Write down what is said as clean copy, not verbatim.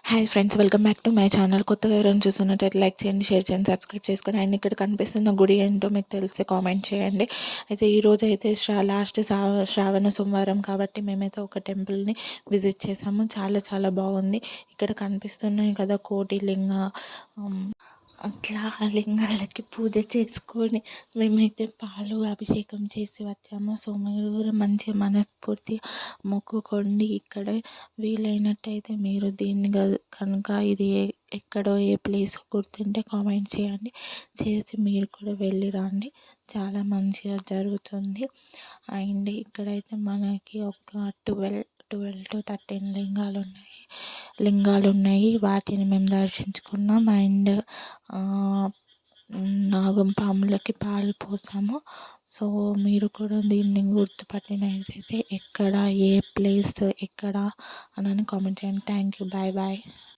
Hi friends, welcome back to my channel. కొత్తగా ఎవరైనా చూస్తున్నట్టయితే లైక్ చేయండి, షేర్ చేయండి, సబ్స్క్రైబ్ చేసుకోండి. అండ్ ఇక్కడ కనిపిస్తున్న గుడి ఏంటో మీకు తెలిస్తే కామెంట్ చేయండి. అయితే ఈరోజు అయితే లాస్ట్ శ్రావణ సోమవారం కాబట్టి మేమైతే ఒక టెంపుల్ని విజిట్ చేసాము. చాలా చాలా బాగుంది. ఇక్కడ కనిపిస్తున్నాయి కదా కోటి లింగ, అట్లా ఆ లింగాలకి పూజ చేసుకొని మేమైతే పాలు అభిషేకం చేసి వచ్చాము. సో మీరు కూడా మంచిగా మనస్ఫూర్తిగా మొక్కుకోండి. ఇక్కడ వీలైనట్టయితే మీరు దీన్ని కనుక ఇది ఎక్కడో ఏ ప్లేస్ గుర్తుంటే కామెంట్ చేయండి, చేసి మీరు కూడా వెళ్ళి రండి. చాలా మంచిగా జరుగుతుంది. అండ్ ఇక్కడైతే మనకి ఒక 12 to 13 లింగాలు ఉన్నాయి. వాటిని మేము దర్శించుకున్నాం. అండ్ నాగం పాములకి పాలు పోసాము. సో మీరు కూడా దీన్ని గుర్తుపట్టినట్టయితే ఎక్కడ, ఏ ప్లేస్ ఎక్కడ అని కామెంట్ చేయండి. Thank you. Bye bye.